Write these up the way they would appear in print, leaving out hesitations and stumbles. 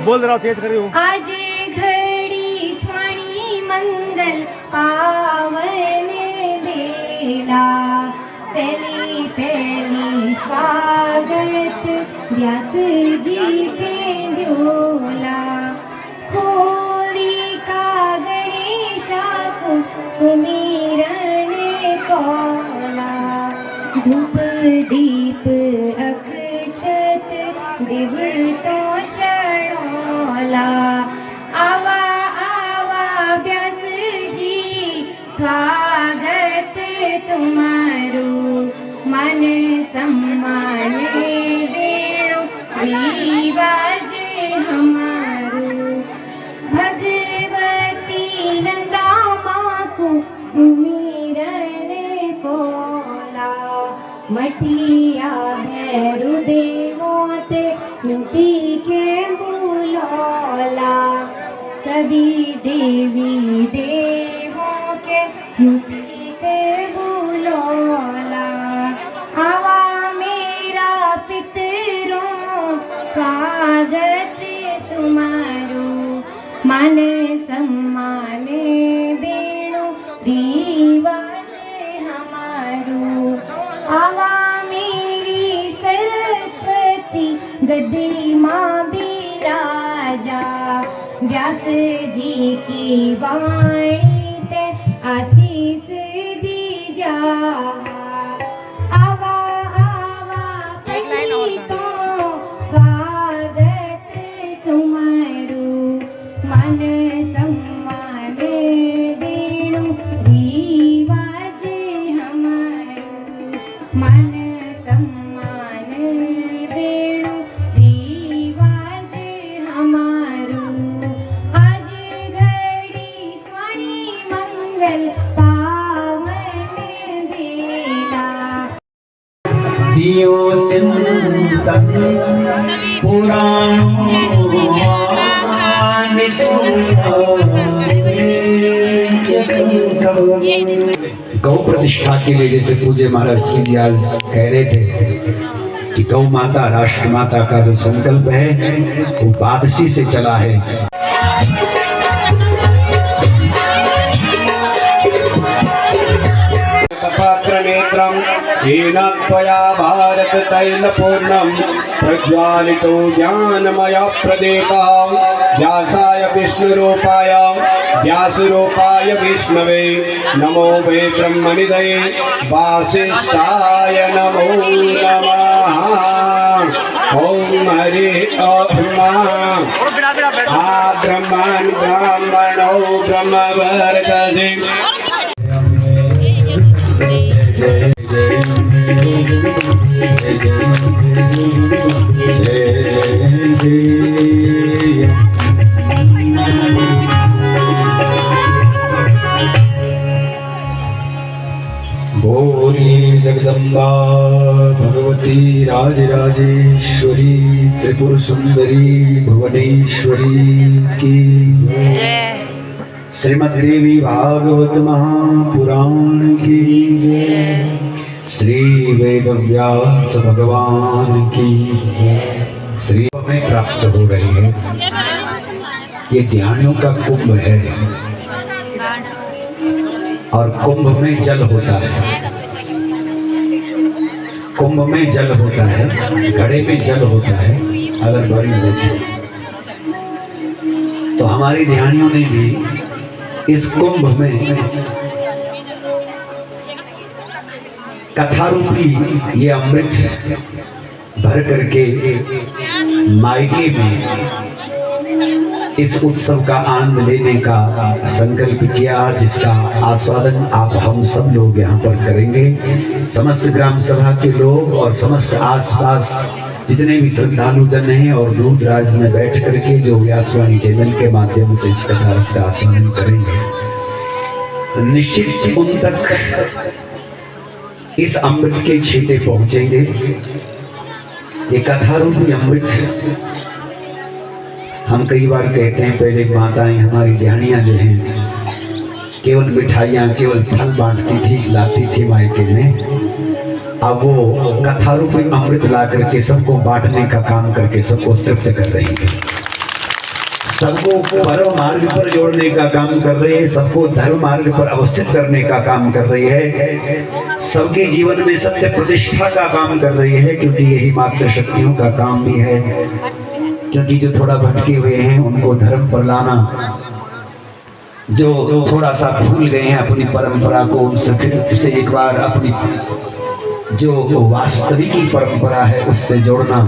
बोल रहा हूँ, तेज कर रही हूँ। आज घड़ी स्वणी मंगल पावन बेला, पहली पहली स्वागत व्यास जी के ड्योला। खोली का गणेशा को सुमिरन कोला, धूप दीप अक्षत देवता चढ़ोला। आवा आवा व्यास जी स्वागत तुम्हारो, मन सम्मान देणो रिवाज हमारो। भगवती नंदा माँ को सुमिरन कोला, मटिया भैरु देवों ते युति के बुलोला। सभी देवी देवों के युति के बुलोला। आवा मेरा पितरों स्वागत तुम्हारो, मान सम्मान देणो रिवाज हमारो। आवा मेरी सरस्वती गद्दी माँ बिराजा, व्यास जी की वाणी ते आशीष दीजा। आवा आवा पंडितों स्वागत तुम्हारो, मन सम्मान देणो रिवाज हमारो। मन सम्मान देणो रिवाज हमारो। आज घड़ी स्वणी मंगल पावन बेला, दियो चिंतन पुराण गौ प्रतिष्ठा के लिए जैसे पूज्य महाराज श्री जी आज कह रहे थे कि गौ माता राष्ट्र माता का जो संकल्प है वो बादशी से चला है। येन त्वया भारत तैलपूर्णं प्रज्वालितो ज्ञानमय प्रदीपः, व्यासाय विष्णुरूपाय व्यासरूपाय विष्णवे नमो वै ब्रह्मनिधये वासिष्ठाय नमो नमः। ओम हरि ओम। आ ब्रह्मन् ब्राह्मणो ब्रह्मवर्चसे। जय जय जय जय। बोली जगदम्बा भगवती राजराजेश्वरी त्रिपुर सुंदरी भुवनेश्वरी की जय। श्रीमद्देवी भागवत महापुराण की जय। श्री वेदव्यास भगवान की श्री में प्राप्त हो रही है। ये ध्यानियों का कुंभ है और कुंभ में जल होता है। कुंभ में जल होता है, घड़े में जल होता है अगर भरी होती। तो हमारे ध्यानियों ने भी इस कुंभ में कथा रूपी ये अमृत भर करके मायके में इस उत्सव का आनंद लेने का संकल्प किया, जिसका आस्वादन आप हम सब लोग यहाँ पर करेंगे। समस्त ग्राम सभा के लोग और समस्त आसपास जितने भी श्रद्धालु जन हैं और दूर दराज में बैठ करके जो व्यासवाणी चैनल के माध्यम से इस कथा रस का आस्वादन करेंगे, निश्चित उन तक इस अमृत के छींटे पहुंचेंगे। ये कथा रूपी अमृत हम कई बार कहते हैं, पहले माताएं हमारी ध्यानियां जो हैं केवल मिठाइयाँ केवल फल बांटती थी, लाती थी मायके में। अब वो कथा रूपी अमृत ला करके सबको बांटने का काम करके सबको तृप्त कर रही है। सबको परम मार्ग पर जोड़ने का काम कर रही है, सबको धर्म मार्ग पर अवस्थित करने का काम कर रही है, सबके जीवन में सत्य प्रतिष्ठा का काम कर रही है, क्योंकि यही मात्र शक्तियों का काम भी है। क्योंकि जो थोड़ा भटके हुए हैं उनको धर्म पर लाना, जो थोड़ा सा भूल गए हैं अपनी परंपरा को, उनसे फिर से एक बार अपनी जो वास्तविक परंपरा है उससे जोड़ना,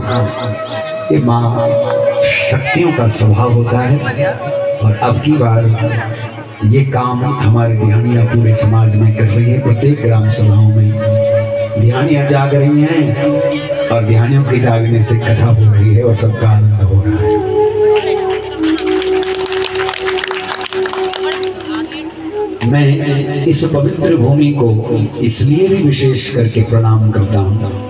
ये माँ शक्तियों का स्वभाव होता है। और अब की बार ये काम हमारी ध्यानियाँ पूरे समाज में कर रही है। प्रत्येक ग्राम सभाओं में ध्यानियाँ जाग रही हैं और ध्यानियों के जागने से कथा हो रही है और सबका आनंद हो रहा है। मैं इस पवित्र भूमि को इसलिए भी विशेष करके प्रणाम करता हूँ,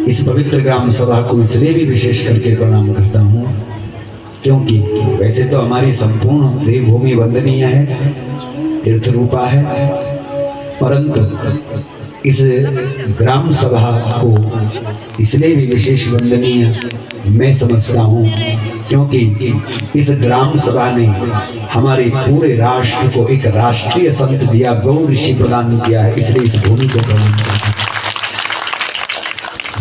इस पवित्र ग्राम सभा को इसलिए भी विशेष करके प्रणाम करता हूँ क्योंकि वैसे तो हमारी संपूर्ण देवभूमि वंदनीय है, तीर्थ रूपा है, परंतु इस ग्राम सभा को इसलिए भी विशेष वंदनीय मैं समझता हूँ क्योंकि इस ग्राम सभा ने हमारे पूरे राष्ट्र को एक राष्ट्रीय संत दिया, गौ ऋषि प्रदान किया है। इसलिए इस भूमि को प्रदान किया,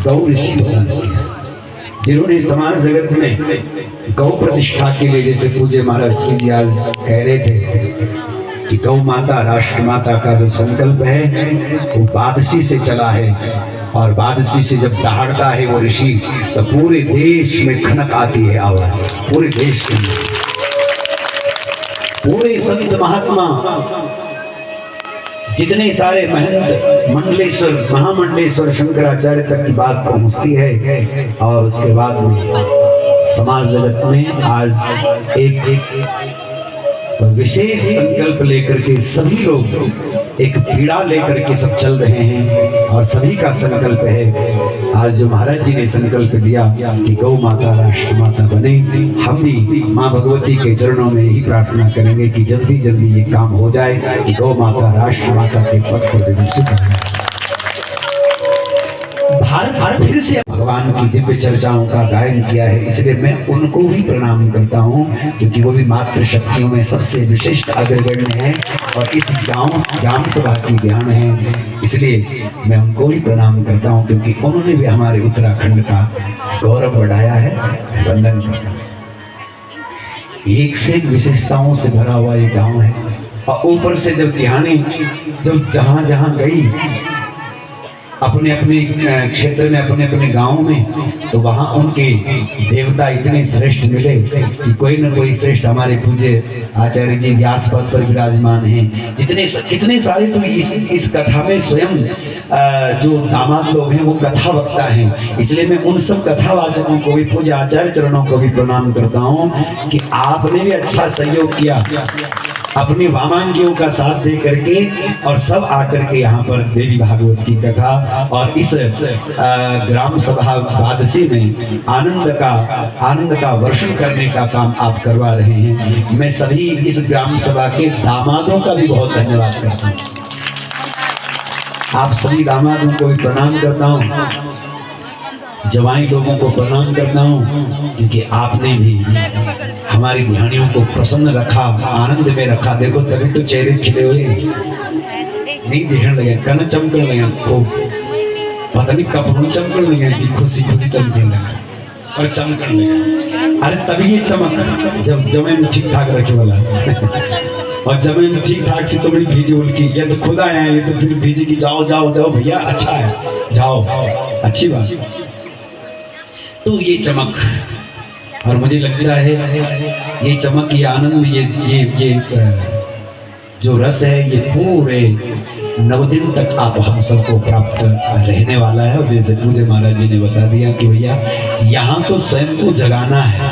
गौ ऋषि प्रदान किया, जिन्होंने समाज जगत में गौ प्रतिष्ठा के लिए, जैसे पूज्य महाराज श्री जी आज कह रहे थे कि गौ माता राष्ट्र माता का जो संकल्प है वो बादशी से चला है, और बादशी से जब दहाड़ता है वो ऋषि तो पूरे देश में खनक आती है आवाज, पूरे देश में, पूरे संत महात्मा जितने सारे महंत मंडलेश्वर महामंडलेश्वर शंकराचार्य तक की बात पहुंचती है। और उसके बाद में समाज जगत में आज एक विशेष संकल्प लेकर के सभी लोग एक पीड़ा लेकर के सब चल रहे हैं, और सभी का संकल्प है, आज जो महाराज जी ने संकल्प दिया कि गौ माता राष्ट्र माता बने, हम भी माँ भगवती के चरणों में ही प्रार्थना करेंगे कि जल्दी जल्दी ये काम हो जाए कि गौ माता राष्ट्र माता के पद पर विभूषित हो जाए। भारत फिर से भगवान की दिव्य चर्चाओं का गायन किया है, इसलिए मैं उनको भी प्रणाम करता हूँ क्योंकि वो भी मातृ शक्तियों में सबसे विशिष्ट अग्रगण्य है और इस ग्राम सभा की ध्यान है, इसलिए मैं उनको भी प्रणाम करता हूँ क्योंकि उन्होंने भी हमारे उत्तराखंड का गौरव बढ़ाया है। वंदन करता हूँ। एक से एक विशेषताओं से भरा हुआ ये गाँव है, और ऊपर से जब ध्यानी जब जहाँ गई अपने अपने क्षेत्र में, अपने अपने गांव में, तो वहां उनके देवता इतने श्रेष्ठ मिले कि कोई न कोई श्रेष्ठ हमारे पूज्य आचार्य जी व्यास पद पर विराजमान हैं। कितने सारे तो इस कथा में स्वयं जो दामाद लोग हैं वो कथा वक्ता हैं, इसलिए मैं उन सब कथावाचकों को भी, पूज्य आचार्य चरणों को भी प्रणाम करता हूँ कि आपने भी अच्छा सहयोग किया अपनी वामांगियों का साथ दे करके, और सब आकर के यहाँ पर देवी भागवत की कथा और इस ग्राम सभा द्वादशी में आनंद का वर्षण करने का काम आप करवा रहे हैं। मैं सभी इस ग्राम सभा के दामादों का भी बहुत धन्यवाद करता हूँ, आप सभी दामादों को भी प्रणाम करता हूँ, जवाई लोगों को प्रणाम करता हूँ क्योंकि आपने भी हमारी ध्यानियों को प्रसन्न रखा, आनंद में रखा। देखो तभी तो चेहरे खिले हुए नहीं दिखने लगे, कन चमकने लगे, खूब पता नहीं कब चमकने लगे कि खुशी खुशी चमकने लगे और चमकने लगे। अरे तभी ये चमक जब जमीन ठीक ठाक रखे वाला और जमीन ठीक ठाक से तो बड़ी भेजी उनकी, ये तो खुद आया है, ये तो फिर भेजी की जाओ जाओ जाओ भैया अच्छा है जाओ, अच्छी बात। तो ये चमक, और मुझे लगता है ये चमक, ये आनंद, ये जो रस है ये पूरे 9 दिन तक आप हम सबको प्राप्त रहने वाला है। और जैसे पूज्य महाराज जी ने बता दिया कि भैया यहाँ तो स्वयं को जगाना है,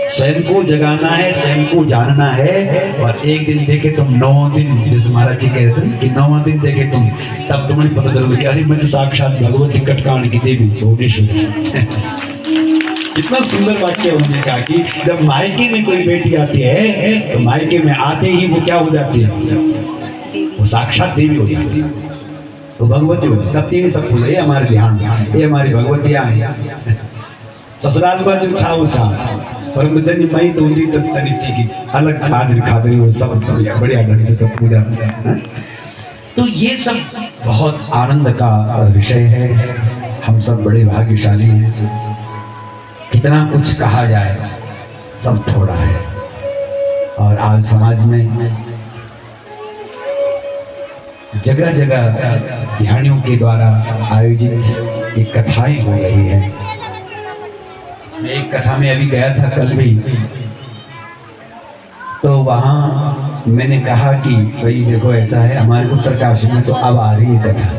स्वयं को जगाना है, स्वयं को जानना है। और एक दिन देखे तुम 9 दिन, जैसे महाराज जी कहते हैं कि 9 दिन देखे तुम, तब तुम्हें पता चलोगे कि अरे मैं तो साक्षात भगवती कटकाण की देवी भुवनेश्वर। कितना सुंदर वाक्य उन्होंने कहा कि जब मायके में कोई बेटी आती है तो मायके में आते ही वो क्या हो जाती है, वो साक्षात देवी हो जाती है, तो भगवती होती है। तब तीन सब पूछे ये हमारे ध्यान, ये हमारी भगवतियाँ हैं। ससुराल में जो छा परंतु जन मई तो उन्हीं तरीके की अलग खादरी खादरी वो सब बढ़िया ढंग से सब पूजा। तो ये सब बहुत आनंद का विषय है। हम सब बड़े भाग्यशाली हैं। कितना कुछ कहा जाए, सब थोड़ा है। और आज समाज में जगह जगह ध्यानियों के द्वारा आयोजित एक कथाएं हो रही है। मैं एक कथा में अभी गया था कल भी, तो वहां मैंने कहा कि भाई देखो ऐसा है, हमारे उत्तरकाशी में तो अब आ रही है कथा,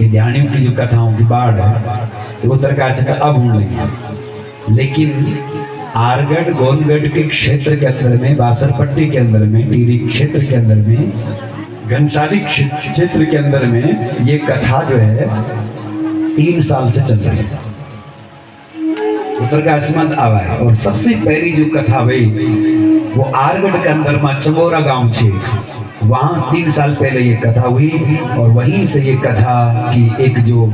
ये ध्यानियों की जो कथाओं की बाढ़ है उत्तरकाशी का अब होने लगी है। लेकिन आरगढ़ गोनगढ़ के क्षेत्र के अंदर में, बासरपट्टी के अंदर में, टिहरी क्षेत्र के अंदर में, घनसाली क्षेत्र के अंदर में ये कथा जो है 3 साल से चल रही है। उत्तरकाशी में आवा है। और सबसे पहली जो कथा हुई वो आरगढ़ के अंदर में चमोरा गांव छे, वहां 3 साल पहले ये कथा हुई। और वहीं से ये कथा की एक जो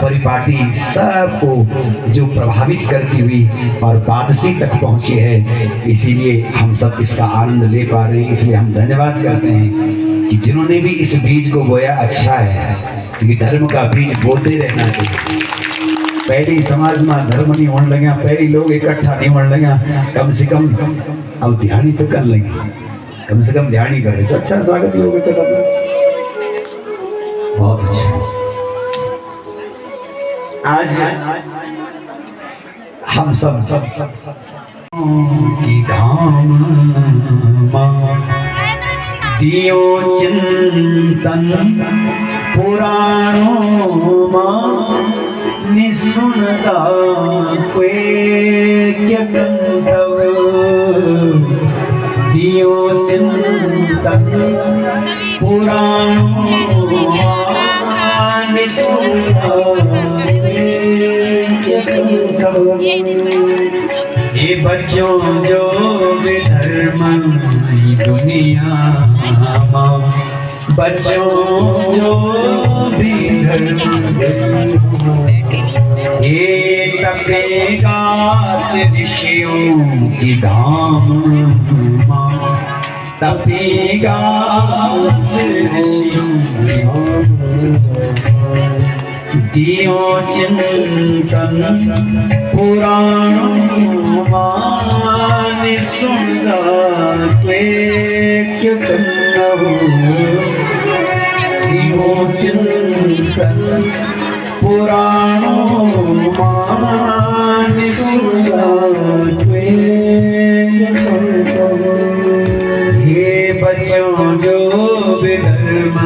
परिपाटी सबको जो प्रभावित करती हुई और बादशी तक पहुंची है। इसीलिए हम सब इसका आनंद ले पा रहे हैं। इसलिए हम धन्यवाद करते हैं कि जिन्होंने भी इस बीज को बोया, अच्छा है, क्योंकि धर्म का बीज बोते रहना चाहिए। पहली समाज में धर्म नहीं होने लगे, पहली लोग इकट्ठा नहीं होने लगे, कम से कम अब ध्यान ही तो कर लेंगे, कम से कम ध्यान ही कर रहे तो अच्छा स्वागत ही होगा। बहुत अच्छा। आज हम सब की धाम दियो चिंतन पुराणों मां निसुनता क्या गंधव दियो चिंतन पुराणों मां निसुनता क्या गंधव। ये बच्चों जो विधर्म दुनिया मां, बच्चों जो भी धर्म ये तपेगा ऋषियों की धाम मां, तपेगा ऋषियों दियो चिंतन पुराणों मां निसुनता क्या गंधव दियो चिंतन पुराणों मां निसुनता ये बच्चों जो विधर्म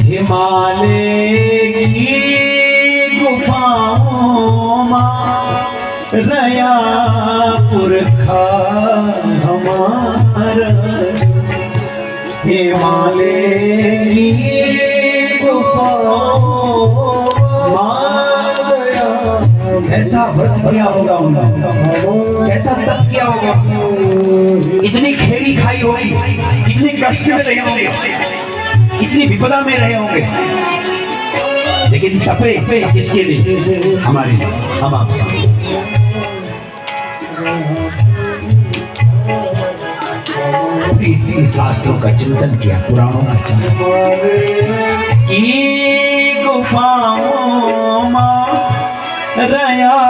हिमालय की गुफाओं में रया पुरखा हमारा, हिमालय की गुफाओं में कैसा व्रत किया होगा उन्होंने, कैसा तप किया होगा, इतनी खेरी खाई होगी, इतने कष्ट में रहे होंगे, इतनी विपदा में रहे होंगे, लेकिन तपे किसके लिए? हमारे, हम आप सब। इसी शास्त्रों का चिंतन किया, पुराणों का चिंतन की गुफाओं में रया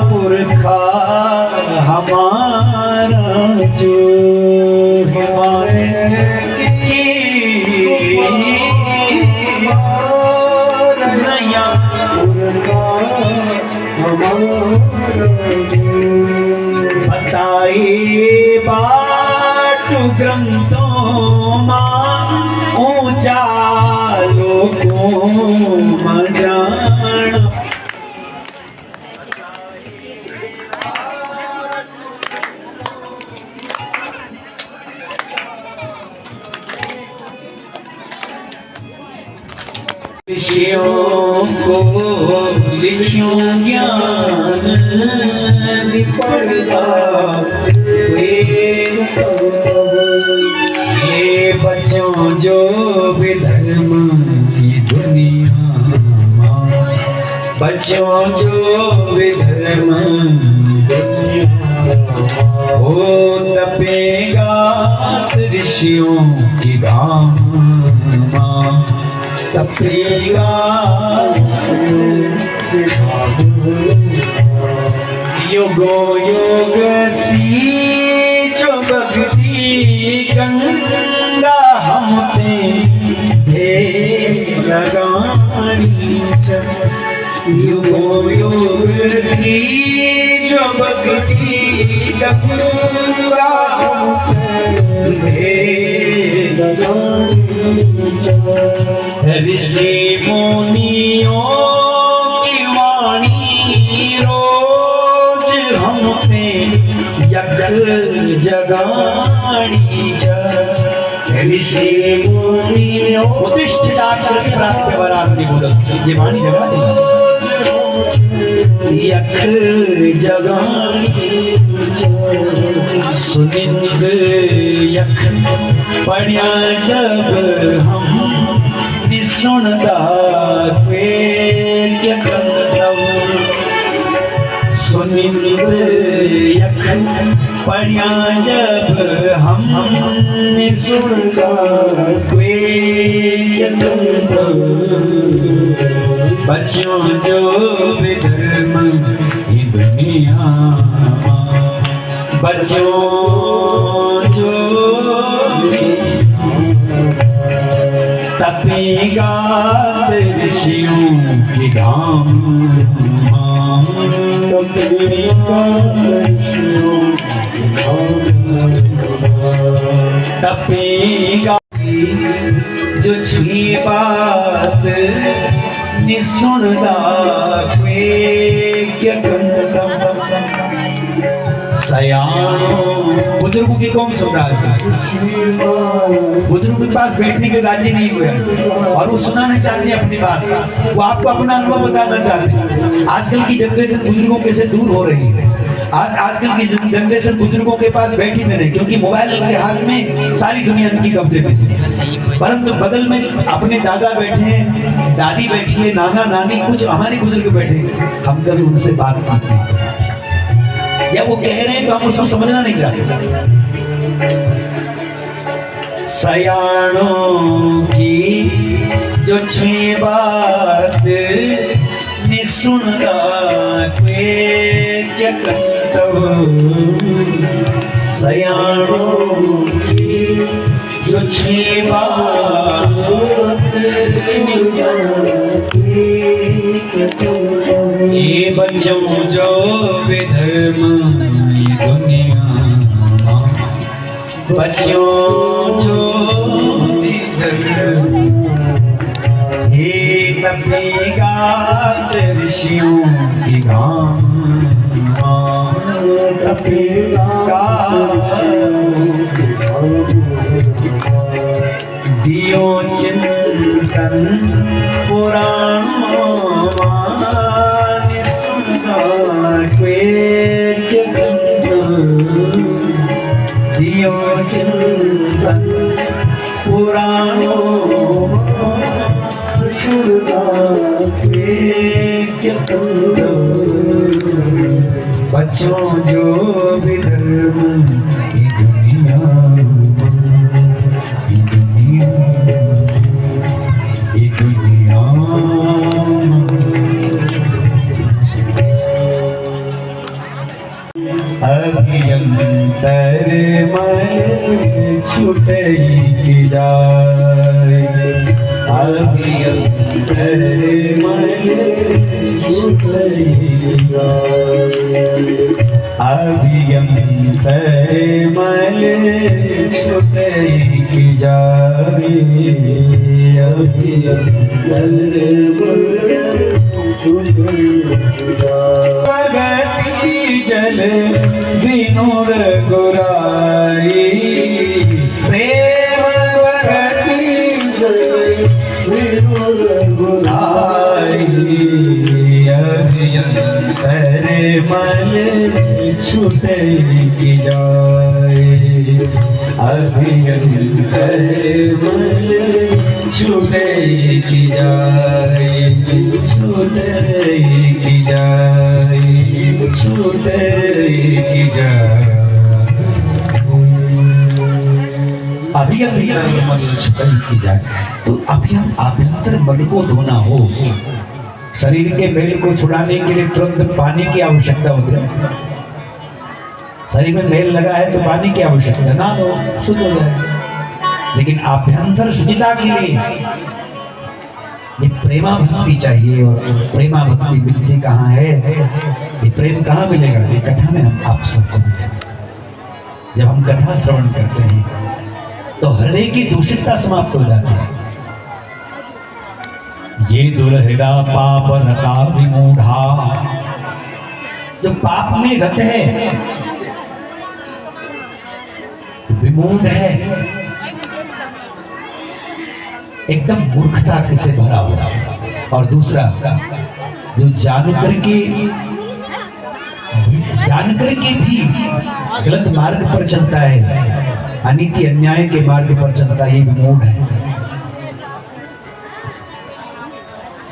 पुरखा हमारा जो हिमालय बताए बाटू ग्रंथों मां ऊंचा लोगों में जाना, ऋषियों को लिखियो ज्ञान निपड़ता ये बच्चों जो विधर्म की दुनिया माँ, बच्चों जो विधर्म हो तपेगा ऋषियों की धाम माँ, तपेगा युगो युग सी जो भक्ति गंगा हम पे लगानी, युगो युग सी जो भक्ति गंगा हम पे ऋषि मुनियों की वाणी रोज हम पे यक जगानी, ऋषि मुनियों ये वाणी जगा यक जगानी, सुनिंद यख पढ़िया जब हम सुनदा सुनिंद यख पढ़िया जब हम सुनदा बच्चों जो विधर्म ही दुनिया, बच्चों जो तपेगा ऋषियों की धाम, तपेगा जो छी बात निसुनदा सयानो। बुजुर्गों की कौन सुन रहा है? बुजुर्गों के पास बैठने के राजी नहीं हुए और वो सुनाना चाहते हैं अपनी बात, वो आपको अपना अनुभव बताना चाहते हैं। आजकल की जनरेशन बुजुर्गों के से दूर हो रही है। आजकल की जनरेशन बुजुर्गों के पास बैठी नहीं, क्योंकि मोबाइल के हाथ में सारी दुनिया उनकी कब्जे में है। परंतु बगल में अपने दादा बैठे हैं, दादी बैठी है, नाना नानी, कुछ हमारे बुजुर्ग बैठे हैं, हम कभी उनसे बात करते हैं या वो कह रहे हैं तो हम उसको समझना नहीं चाहते। सयानों की जो छुई बात निसुनदा सयानों की जो छुई बात ये बच्चों जो विधर्म की दुनिया, बच्चों जो विधर्म ये तपेगा ऋषियों की धाम, तपेगा दियो चिंतन पुराणों दियो चिंतन पुराणों बच्चों जो विधर्म की दुनिया, अभियंतर मन छुटई की जाए, अभियंतर मन छुटई की जाए, अभियंतर मन छुटई की जाए, अभियंतर मन छुटई की जाए। जल विनोर गुराई प्रेम भगति जल विनोर गुराई, अभियंतर मन छुटई की जाए, अभियंतर मन छूटे की जाए, छूटे की जाए, छूटे की जाए। अभियंतर मन छूटे की जाए। तो अभ्यंतर मन को धोना हो, शरीर के मैल को छुड़ाने के लिए तुरंत पानी की आवश्यकता होती है। शरीर में मैल लगा है तो पानी की आवश्यकता ना हो, शुद्ध हो जाए। लेकिन आभ्यंतर शुचिता के लिए ये प्रेमा भक्ति चाहिए। और प्रेमा भक्ति मिलती कहाँ है, ये प्रेम कहाँ मिलेगा? ये कथा में हम आप सबको मिलेगा। जब हम कथा श्रवण करते हैं तो हृदय की दूषितता समाप्त हो जाती है। ये दुर्हृदा पाप रता विमूढ़ा, जो पाप में रत है, विमूढ़ है, एकदम मूर्खता से भरा हुआ। और दूसरा जो जानकर के भी गलत मार्ग पर चलता है, अनीति अन्याय के मार्ग पर चलता है, ये विमूढ़ है।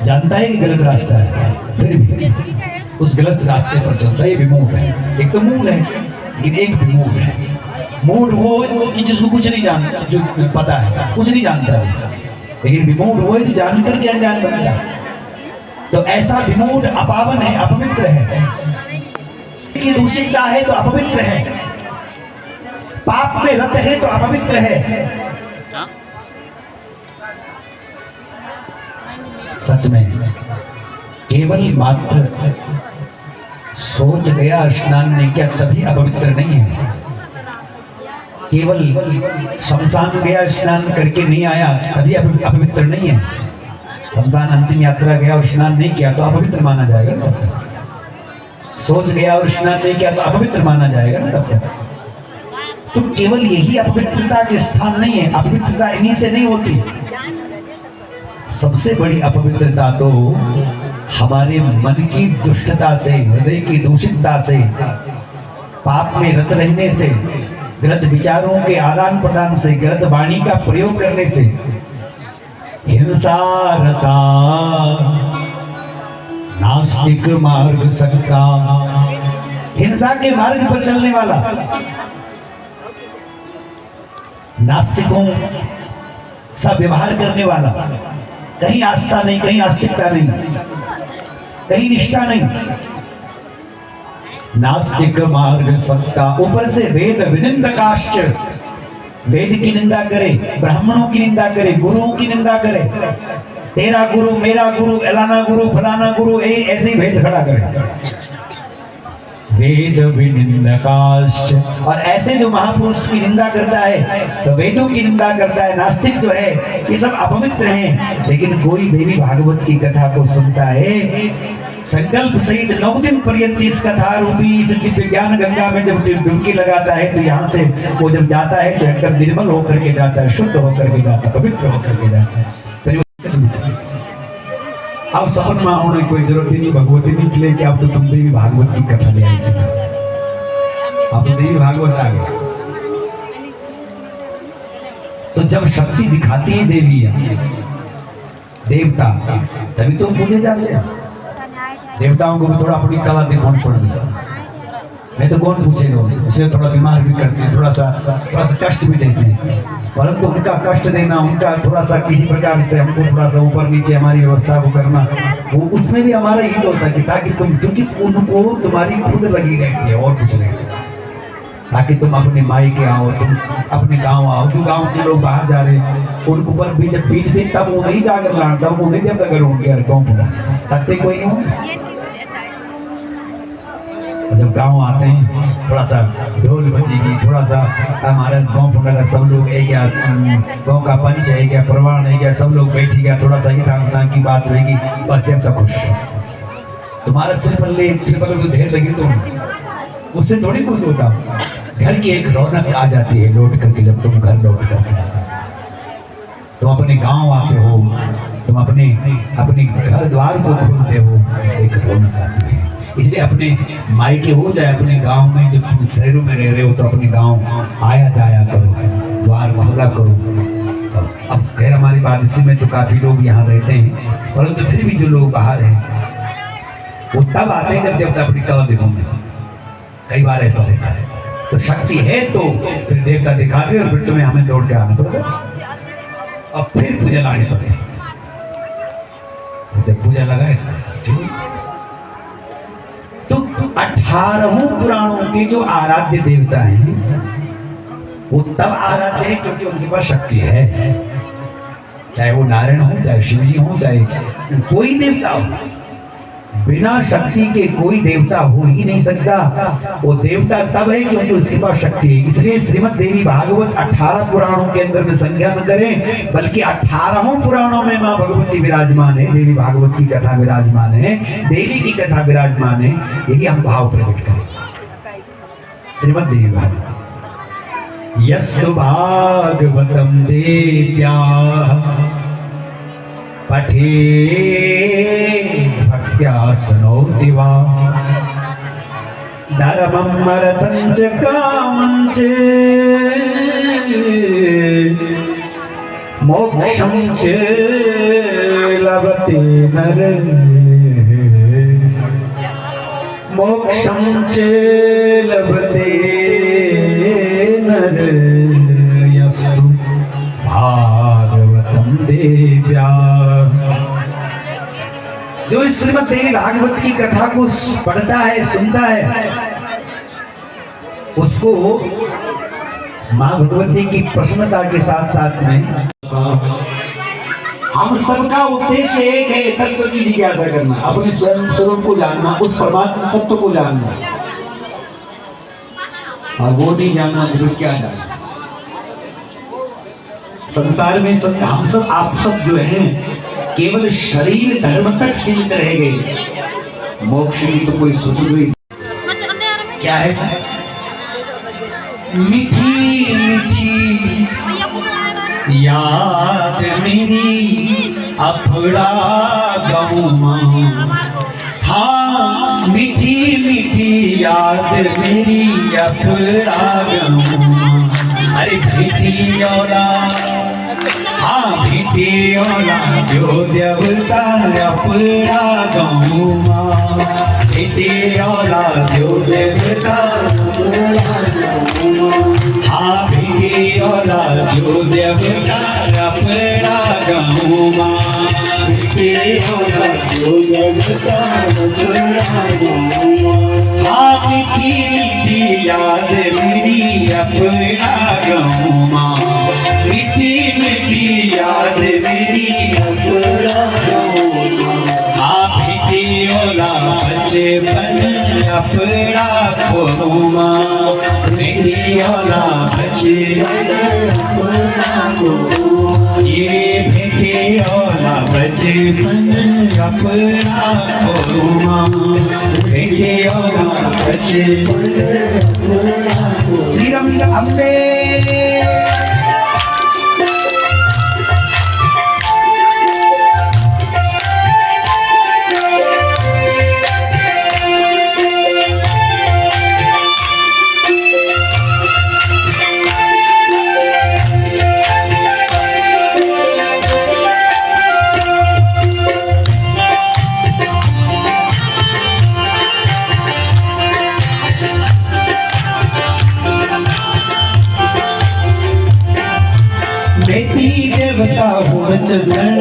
जानता है कि गलत रास्ता है, फिर भी उस गलत रास्ते पर चलता है, ये विमूढ़ है। एक तो मूढ़ है, लेकिन एक विमूढ़ है। मूढ़ वो कि जिसको कुछ नहीं जानता, जो पता है कुछ नहीं जानता है, लेकिन विमूढ़ वो है जो जानकर के अनजान बनता है। तो ऐसा विमूढ़ अपावन है, अपवित्र है, की दूषितता है तो अपवित्र है, पाप में रत है तो अपवित्र है। सच में केवल मात्र सोच गया स्नान नहीं किया तभी अपवित्र नहीं है। केवल शमशान गया स्नान करके नहीं आया तभी अपवित्र नहीं है। शमशान अंतिम यात्रा गया और स्नान नहीं किया तो अपवित्र माना जाएगा ना। सोच गया और स्नान नहीं किया तो अपवित्र माना जाएगा ना। तो केवल यही अपवित्रता के स्थान नहीं है, अपवित्रता इन्हीं से नहीं होती। सबसे बड़ी अपवित्रता तो हमारे मन की दुष्टता से, हृदय की दूषितता से, पाप में रत रहने से, गलत विचारों के आदान प्रदान से, गलत वाणी का प्रयोग करने से, हिंसारता, नास्तिक मार्ग संसा, हिंसा के मार्ग पर चलने वाला, नास्तिकों सा व्यवहार करने वाला, कहीं आस्था नहीं, कहीं आस्तिकता नहीं, कहीं निष्ठा नहीं, नास्तिक मार्ग संस्था, ऊपर से वेद विनिंदकाश्च, वेद की निंदा करे, ब्राह्मणों की निंदा करे, गुरुओं की निंदा करे, तेरा गुरु, मेरा गुरु, एलाना गुरु, फलाना गुरु, ऐसे ही भेद खड़ा करे। वेद विनिंदकाश्च, और ऐसे जो महापुरुष की निंदा करता है, तो वेदों की निंदा करता है, नास्तिक जो है, ये सब अपवित्र हैं। लेकिन कोई देवी भागवत की कथा को सुनता है, संकल्प सहित 9 दिन पर्यंत इस कथा रूपी इस दिव्य ज्ञान गंगा में जब डुबकी लगाता है, तो यहाँ से वो जब जाता है तो एकदम निर्मल होकर के जाता है, शुद्ध होकर के जाता है, पवित्र होकर के जाता है। अब समझ में होने कोई जरूरत ही नहीं, भगवती नहीं के लिए कि अब तो तुम देवी भागवत की कथा ले आई, अब तो देवी भागवत आ गई। तो जब शक्ति दिखाती है देवी देवता, तभी तो पूजे जाते हैं। देवताओं को भी थोड़ा अपनी कला दिखानी पड़ती है, नहीं तो कौन पूछेगा। इसे थोड़ा बीमार भी करते हैं, थोड़ा सा कष्ट भी देते हैं, परंतु उनका कष्ट देना, उनका थोड़ा सा किसी प्रकार से हमको थोड़ा सा ऊपर नीचे हमारी व्यवस्था को करना, वो उसमें भी हमारा हित होता है कि ताकि तुम, क्योंकि उनको तुम्हारी खुद लगी रहती है और कुछ नहीं, ताकि तुम अपने माई के आओ, तुम अपने गांव आओ। जो गांव के लोग बाहर जा रहे हैं उनको पर बीज दे, तब वो नहीं जाकर लान, तब वो नहीं जब तक होंगे यार गाँव तकते कोई नहीं। जब गांव आते हैं थोड़ा सा ढोल बजेगी, थोड़ा सा हमारा गांव पुंडा का सब लोग है क्या, गांव का पंच है क्या, प्रवाण है क्या, सब लोग बैठी गया, थोड़ा सा हितांतान की बात रहेगी, बस देव तक खुश। तुम्हारा सिर पर जो ढेर लगी तो उससे थोड़ी खुश होता। घर की एक रौनक आ जाती है लौट करके, जब तुम घर लौट करके तुम अपने गांव आते हो, तुम अपने घर द्वार को खोलते हो, एक रौनक आती है। इसलिए अपने मायके हो चाहे अपने गांव में, जब तुम शहरों में रह रहे हो तो अपने गांव आया जाया करो, द्वार मोहल्ला करो। अब खैर हमारी बारिश में तो काफी लोग यहाँ रहते हैं, परंतु फिर भी जो लोग बाहर हैं वो तब आते हैं जब देवता अपनी कला दिखाओगे। कई बार ऐसा होता है, तो शक्ति है तो फिर देवता दिखा दे और फिर तुम्हें हमें दौड़ के आना पड़ता, अब फिर पूजा लानी पड़ती। जब पूजा लगाए तो 18 पुराणों के जो आराध्य देवता हैं वो तब आराध्य है क्योंकि उनके पास शक्ति है। चाहे वो नारायण हो, चाहे शिव जी हो, चाहे कोई देवता हो, बिना शक्ति के कोई देवता हो ही नहीं सकता। वो देवता तब है क्योंकि उसके पास शक्ति है। इसलिए श्रीमद् देवी भागवत 18 पुराणों के अंदर में संज्ञा न करें, बल्कि 18 पुराणों में माँ भगवती विराजमान है, देवी भागवत की कथा विराजमान है, देवी की कथा विराजमान है। यही हम भाव प्रकट करें। श्रीमद् देवी भागवत यस्तु भागवतम देव्या पठे भक्त्या शृणोति वा धर्मं अर्थं च कामं च मोक्षं च लभते नरः मोक्षं च लभते नरः यस्तु भागवतं देव्या। जो इस श्रीमद् देवी भागवत की कथा को पढ़ता है, सुनता है, उसको माँ भगवती की प्रसन्नता के साथ साथ में हम सबका उद्देश्य एक है, तत्व की जिज्ञासा करना, अपने स्वयं स्वरूप को जानना, उस परमात्मा तत्व को जानना। और वो नहीं जानना तो क्या जानना। संसार में सब हम सब आप सब जो हैं केवल शरीर धर्म तक सीमित रह गए। मोक्ष की तो कोई सोच नहीं। क्या है? मीठी मीठी याद मेरी अफड़ा गौमा, हाँ मीठी मीठी याद मेरी अफड़ा गौमा। अरे मीठी औलाद, हाँ मीठी औलाद जो देवता अपना गौमा, मीठी औलाद जो देवता, हाँ मीठी औलाद जो देवता अपना गौमा, मीठी औलाद जो देवता अपना गौमा। हाँ मीठी मीठी याद मेरी अपना गौमा, मीठी मीठी याद मेरी अपना गौमा। हाँ मीठी औलाद बचपन अपना खोमा, मीठी औलाद बचपन अपना खोमा। ये मीठी औलाद बचपन अपना खोमा, मीठी औलाद बचपन अपना खोमा। श्री राम अम्बे देवता हो चरण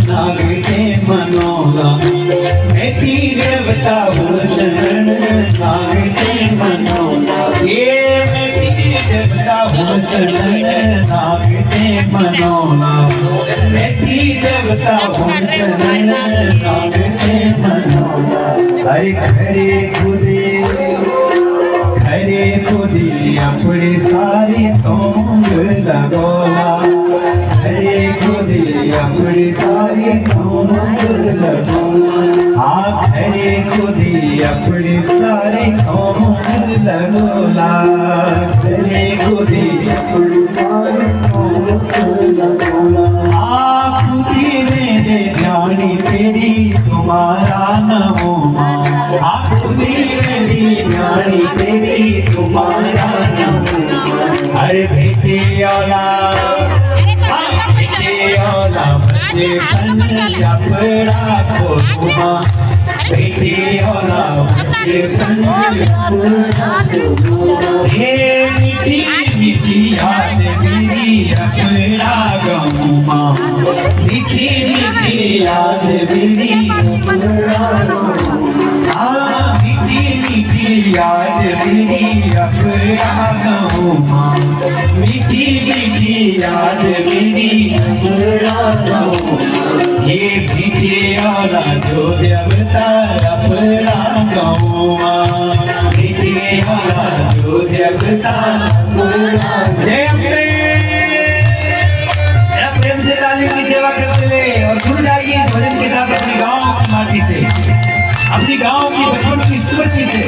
नागते मनोला, मेरी देवता हो चरण नागते मनोला। ये मेरी देवता हो चरण नागते मनोला, मेरी देवता हो चरण नागते मनोला। हरे खरे खुदी अपनी सारी तोंग लगोला, हरे खुदी अपनी सारी तोंग लगोला। हाँ हरे खुदी अपनी सारी तोंग लगोला, हरे खुदी अपनी सारी तोंग लगोला। हाँ खुदी ने जानी तेरी तुम्हारा नमो माँ, हाँ खुदी भोली रही न्याणी तेरी तुम्हारा नाम। अरे बेटे औला बेटे औला बच्चे बन अपना खोमा, बेटे औला बच्चे बन हे मीठी मीठी याद मेरी अपना गहुमा, मीठी मीठी याद मेरी हाँ मीठी मीठी याद मेरी अपना गहुमा, मीठी मीठी याद मेरी अपना गहुमा। ये बेटे औला जो देवता अपना गहुमा, बेटे औला जो देवता जय अम्बे। प्रेम से तालियों की सेवा करते हुए और जुड़ जाइए इस भजन के साथ अपने गांव की माटी से, अपनी गांव की बचपन की स्मृति से।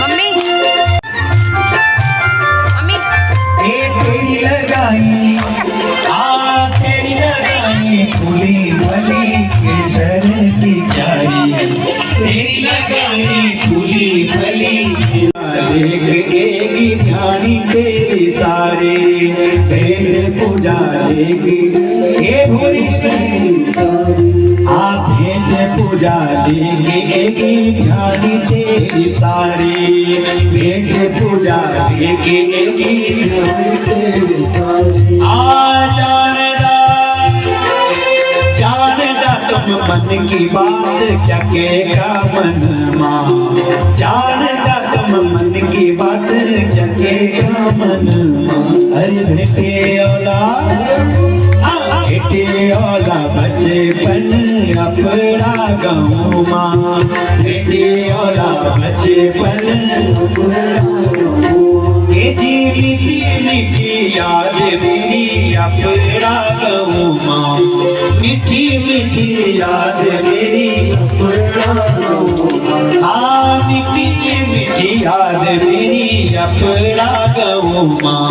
मम्मी मम्मी तेरी लगाई तेरी लगाई फूली भली केसर की क्यारी, तेरी लगाई फूली भली देख एगी ध्यानी तेरी सारे भेंट पूजा देगी ये भोली आप भेंट पूजा देगी एगी ध्यानी तेरी सारी, भेंट पूजा देगी एगी ध्यानी तेरी सारी। जानदा तुम मन की बात क्या कहेगा मन माँ, जानदा तुम मन की बात क्या कहेगा मन माँ। अरे बेटे औला बेटे औला बचपन अपना गाँव माँ, बेटे औला बचपन ये जी मीठी मीठी याद मेरी अपना गाँव माँ, मीठी मीठी याद मेरी हाँ मीठी मीठी याद मेरी अपना गाँव माँ,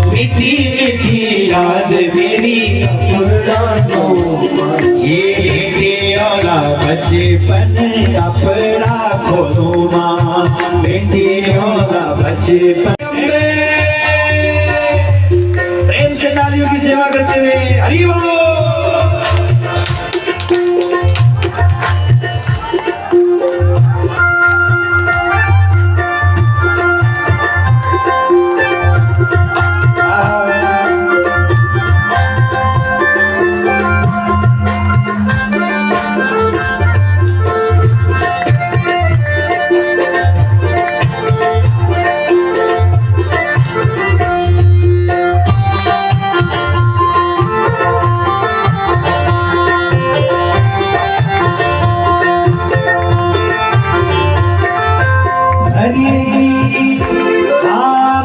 मीठी मीठी याद मेरी अपना गाँव। ये बेटे औला बचपन अपना खोलो माँ, बेटे औला बचपन। प्रेम से तालियों की सेवा करते हुए हरि बोल।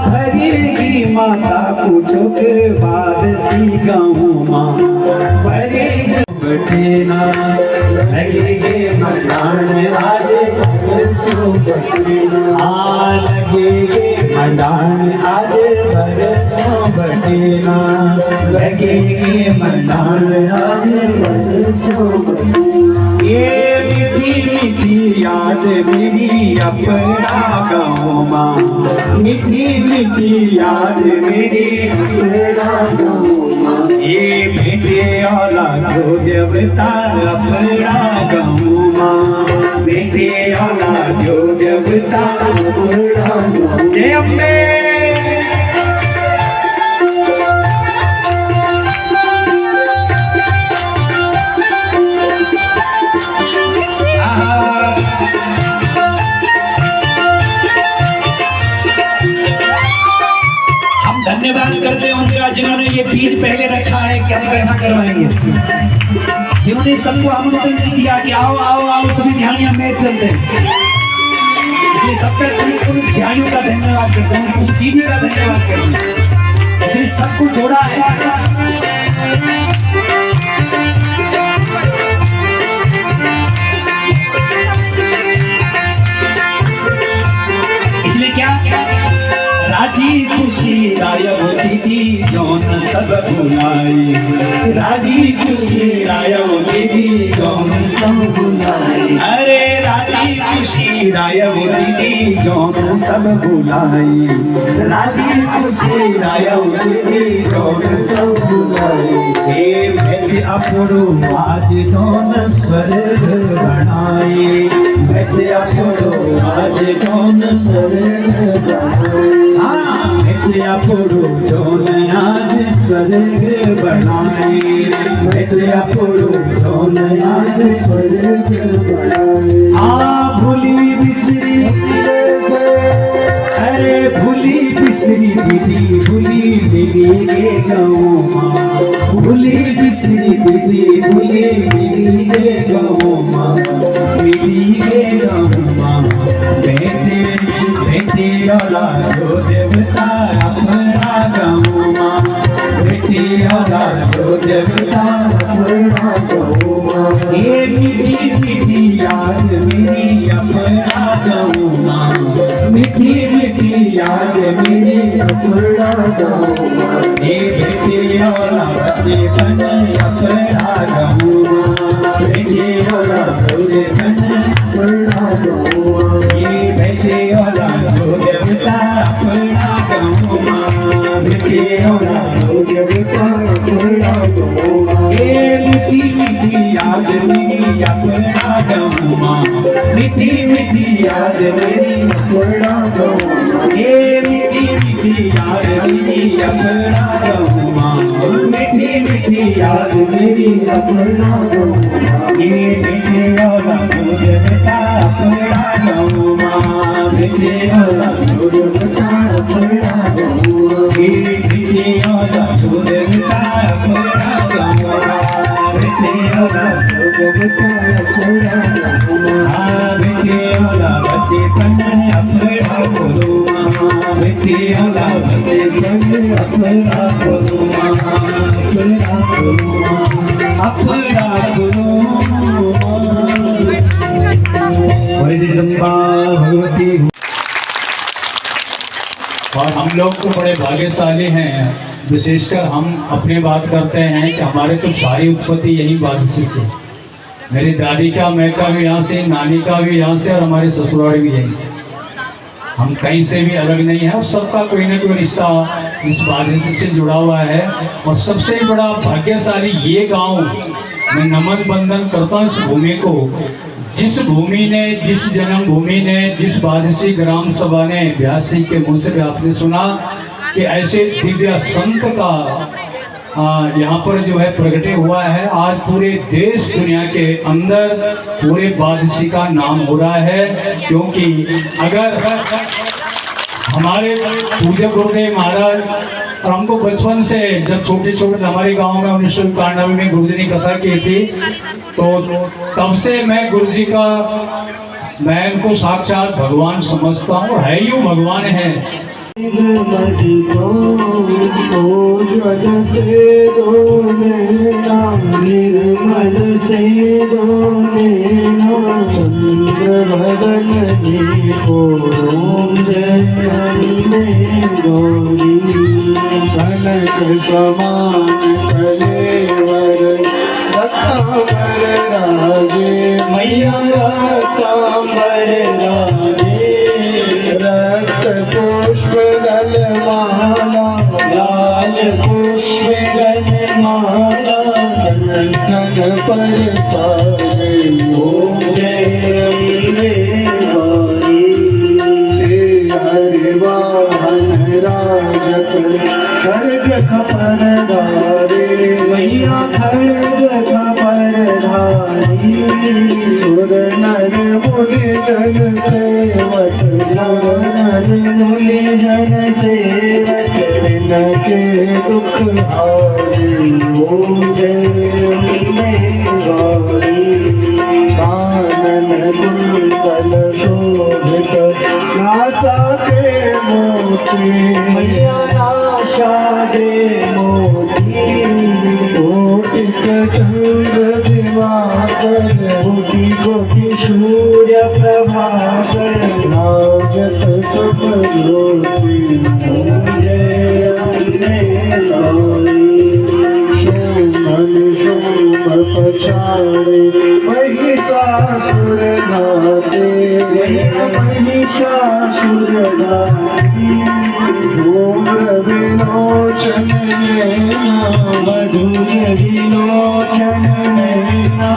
भरेगी माता पूछो के बाद सी गाँव माँ, भरेगी बटेना लगेगे मनान आज लगेगे मनान आज बरसों बटेना, लगेगे मनान आज बरसों। ये मीठी मीठी याद मेरी अपना गाँव माँ, मीठी मीठी याद मेरी अपना गाँव माँ। ये बेटे औला जो देवता अपना गाँव माँ, बेटे औला जो देवता अपना गाँव। जय अम्बे। धन्यवाद करते हैं उनका जिन्होंने ये बीज पहले रखा है कि हम कथा करवाएंगे, जिन्होंने सबको आमंत्रण दिया कि आओ आओ आओ सभी ध्यानियां मैच चलते हैं। इसलिए सबका उन ध्यानियों का धन्यवाद करते हैं, उस दीदी का धन्यवाद करते हैं, इसलिए सबको जोड़ा है। इसलिए क्या राजी खुशी रायव दीदी जौन सब बुलाई, राजी खुशी रायव दीदी जौन सब बुलाई, अरे राजी खुशी रायव दीदी जौन सब बुलाई, राजी खुशी रायव दीदी जौन सब बुलाई। हे बैठे अपरो आज जौन स्वर्ग बनाए, बैठे अपरो आज जौन स्वर्ग बनाए, हाँ बैठे अपरो जौन आज स्वर्ग बनाए, बैठे अपरो जौन आज स्वर्ग बनाए। हाँ भूली बिसरी, अरे भूली बिसरी दीदी भूली मिली गे गाँव माँ, भूली बिसरी दीदी भूली मिली गे गाँव माँ, मिली गे गाँव माँ। बेटे बेटे वाला जो देवता अपना गाँव माँ, बेटे वाला जो देवता अपना गाँव माँ। ये मीठी मीठी याद मेरी अपना गाँव माँ, मीठी मीठी याद मेरी अपना गाँव माँ। ये बेटे वाला बच्चे बन अपना गाँव माँ, बेटे वाला बच्चे बन अपना गाँव माँ। ये बेटे वाला जो देवता अपना गाँव माँ, बेटे वाला जो देवता अपना गाँव माँ। ये मीठी मीठी याद मेरी अपना गाँव माँ, मीठी मीठी याद मेरी अपना गाँव माँ। ये मीठी मीठी याद मेरी अपना गाँव माँ, मीठी मीठी याद मेरी अपना गाँव माँ। ये बेटे वाला जो देवता अपना गाँव माँ, बेटे वाला जो देवता अपना गाँव माँ। ये बेटे वाला जो देवता अपना गाँव माँ, बेटे वाला जो देवता अपना गाँव माँ। हाँ बेटे वाला बच्चे बन अपना बोलो माँ, बेटे वाला बच्चे बन अपना बोलो माँ, अपना बोलो माँ, अपना बोलो माँ। जगदम्बा भगवती। और हम लोग तो बड़े भाग्यशाली हैं, विशेषकर हम अपनी बात करते हैं कि हमारे तो सारी उत्पत्ति यही बादशी से, मेरी दादी का मैका भी यहाँ से, नानी का भी यहाँ से, और हमारे ससुराल भी यहीं से। हम कहीं से भी अलग नहीं है और सबका कोई ना कोई रिश्ता इस बादशी से जुड़ा हुआ है। और सबसे बड़ा भाग्यशाली ये गांव, मैं नमन बंदन करता हूँ इस भूमि को, जिस भूमि ने, जिस जन्मभूमि ने, जिस बादशी ग्राम सभा ने व्यास सिंह के मुँह से आपने सुना कि ऐसे दिव्य संत का यहाँ पर जो है प्रगटे हुआ है। आज पूरे देश दुनिया के अंदर पूरे बादशी का नाम हो रहा है, क्योंकि अगर हमारे पूज्य गुरुदेव महाराज, और हमको बचपन से जब छोटे छोटे हमारे गांव में 1991 में गुरुजी ने कथा की थी, तो तब से मैं गुरुजी का, मैं उनको साक्षात भगवान समझता हूँ, है ही भगवान है। निर्मल से गौरी कनक समान कलेवर रत्नांबर राजे, मैया रत्नांबर राजे। रक्त पुष्प गल माला, लाल पुष्प गल माला, कनक पर सारे ओम जय अम्बे गौरी। हरि वाहन राजक खड्ग खपर धारे, मैया खड्ग खपर धारी। सुर नर मुनि जन सेवक, सुर नर मुनि जन सेवक, इनके दुख हारी ओम जय अम्बे गौरी। कानन कुंडल शोभित नासा के मोती, मैया नासा दे मोती। कोटिक चंद्र दिवाकर, कोटि कोटि सूर्य प्रभाकर, राजत सब ज्योति ओम जय अम्बे गौरी। शोभन शोभ छाड़े महिषासुर नाथे महिषासुर नाथे धूम्र विलोचन नैना मधुर विलोचन नैना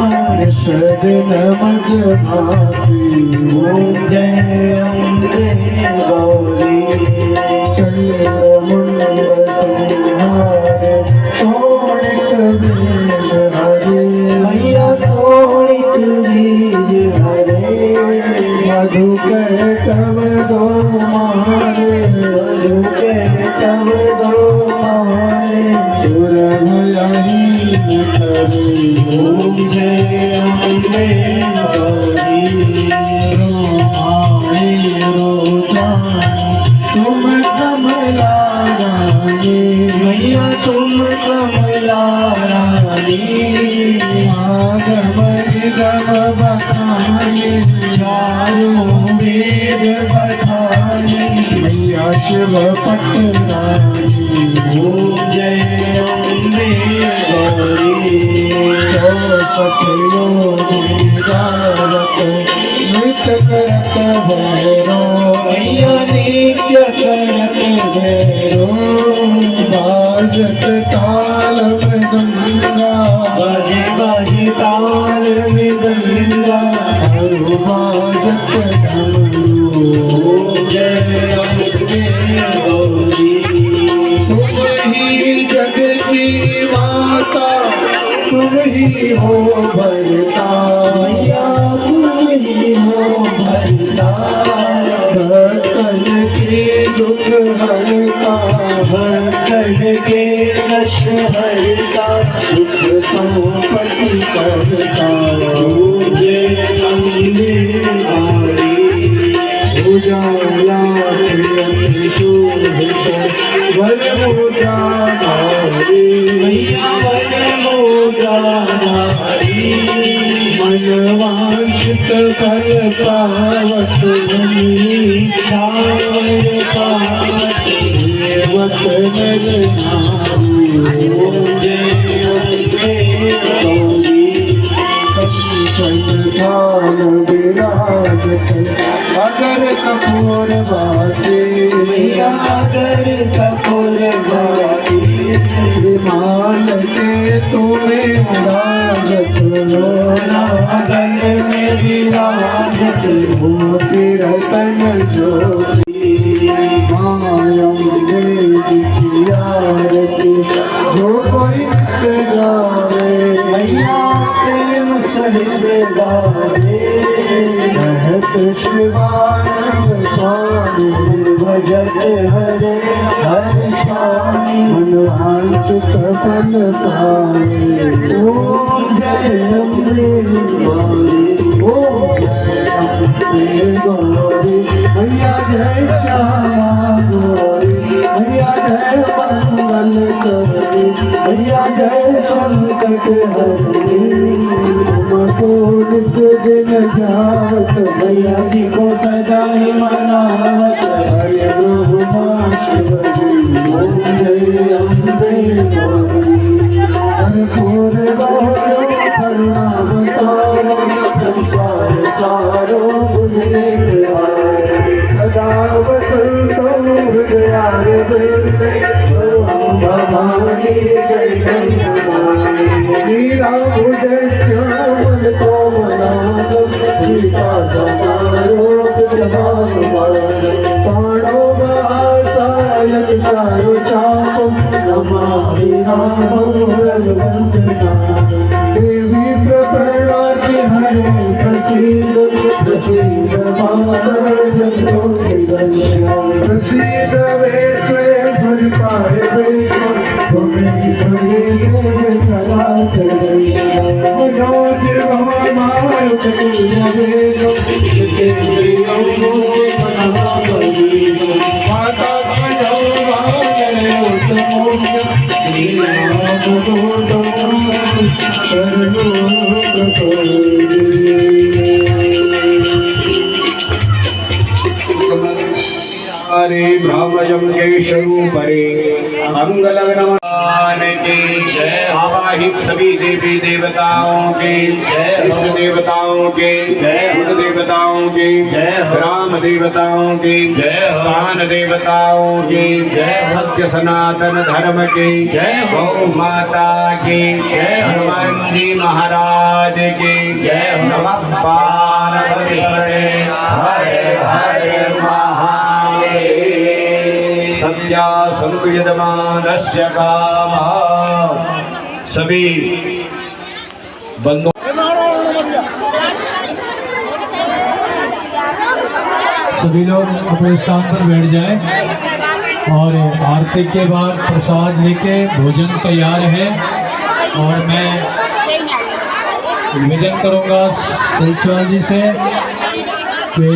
सदन मद भाती ओम जय अम्बे गौरी चंद्रमुंड संहार सोनित बीज हरे मैया सोनित बीज हरे मधु तव दो मारे मधु तव दो मारे सुर भयाही हरे ओम जय अम्बे गौरी रोमाए रोजानी तुम कमला रानी मैया तुम कमला रानी आगम निगम बखाने चारों वेद बखाने मैया शिव पटरानी ओम जय अम्बे गौरी चौसठ योगिरावत नृत्य करत भैरो मैया नित्य करत भैरो बाजत ताल मृदंगा बाजे बाजे ताल मृदंगा हरु बाजत डमरू जय अम्बे गौरी तुम ही जग की माता तुम ही हो भरता मैया तुम ही हो भरता भक्तन के दुख हरता भक्तन के कष्ट हरता सुख संपत्ति करता जय अम्बे गौरी उजाला शोभित वर मोजाधारी मैया वर मोजाधारी मन वांछित फल पावत श्यावर पावत सेवत नर नारी ओम जय अम्बे गौरी कंचन थाल विराजत अगर कपूर बाटे मैया अगर कपूर बाटे विमान के तुम्हें विराजत नागन में विराजत मोती रतन ज्योति मायम देवी की आरती जो कोई नित्य गावे मैया प्रेम सहित गावे कहत शिवानंद स्वामी भजत हरे हर स्वामी मनवांचित फल पावे ओम जय अम्बे गौरी ओम जय अम्बे गौरी मैया जय श्यामा गौरी मैया जय मंगल करी मैया जय संकट हरी तुमको निस दिन जावत मैया जी को सदा ही मनावत हरे ब्रह्मा शिव जी ओम जय अम्बे गौरी कर्पूर गौरो करुणावतारो संसार सारो बुझने सदा वसंतो हृदयार वृंदे भवानी मीरा भुजय श्यामल कोमलांगम सीता समारो विद्यमान पाणो महासायक चारु चापम नमामि रामं रघुवंशनाथं देवी प्रपन्नाति हरे प्रसीद प्रसीद मातः प्रसीद वेश्वर पाय वेश्वर मनोज माता हरे ब्रह्मजम के स्वरूपरे मंगलगणमान की जय। आवाहित सभी देवी देवताओं की जय, इष्ट देवताओं की जय, कुल देवताओं की जय, ग्राम देवताओं की जय, स्थान देवताओं की जय, सत्य सनातन धर्म की जय, गौ माता की जय, हनुमान जी महाराज की जय। नमः पार्वती हर हर महादेव। सत्या संयुजमानस्य कामः। सभी बंधु सभी लोग अपने स्थान पर बैठ जाएं और आरती के बाद प्रसाद लेके भोजन तैयार है। और मैं निवेदन करूंगा तुलसीलाल जी से कि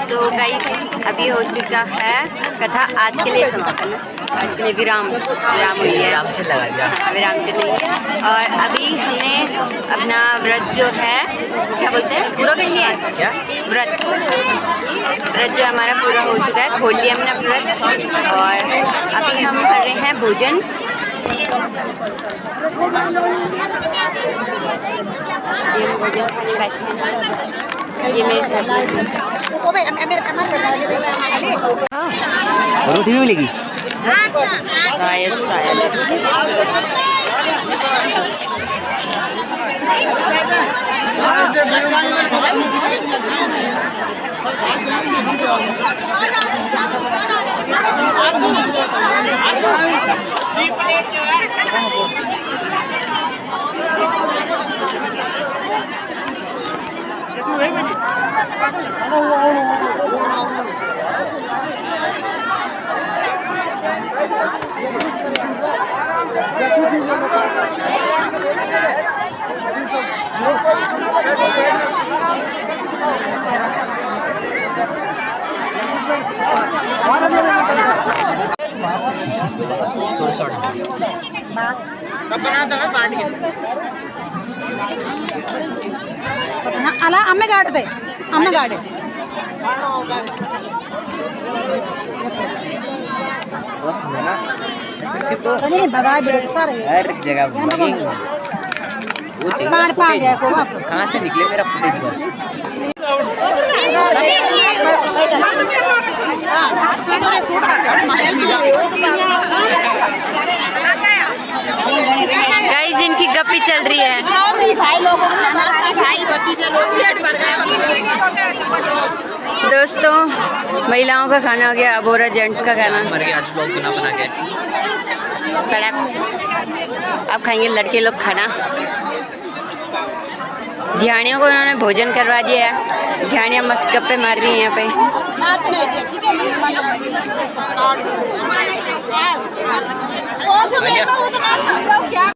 तो गाइस अभी हो चुका है कथा आज के लिए समापन। आज के लिए विराम हुई है, विराम चल रही है। और अभी हमें अपना व्रत जो है वो क्या बोलते हैं पूरा कर लिया है। क्या व्रत जो हमारा पूरा हो चुका है, खोल लिया हमने व्रत। और अभी हम कर रहे हैं भोजन। ये भोजन खाने बैठे हैं। ये मेरे साथ रोटी भी मिलेगी शायद అలా అమ్మే గాడదే అమ్మ గాడే नहीं भगा बिड़े सारे हर जगह bugging। वो चाहिए पान पा footage। गया को आप कहाँ से निकले मेरा फुटेज बस। गाइस इनकी गप्पी चल रही है। भाई लोगों को खाना भाई भतीजे लोग दोस्तों महिलाओं का खाना हो गया, अब हो रहा जेंट्स का खाना। मर गया आज व्लॉग बना के। सड़क अब खाएंगे लड़के लोग खाना। ध्यानियों को उन्होंने भोजन करवा दिया है। ध्यानियाँ मस्त गप्पे मार रही हैं यहाँ पे। नाच में ठीक है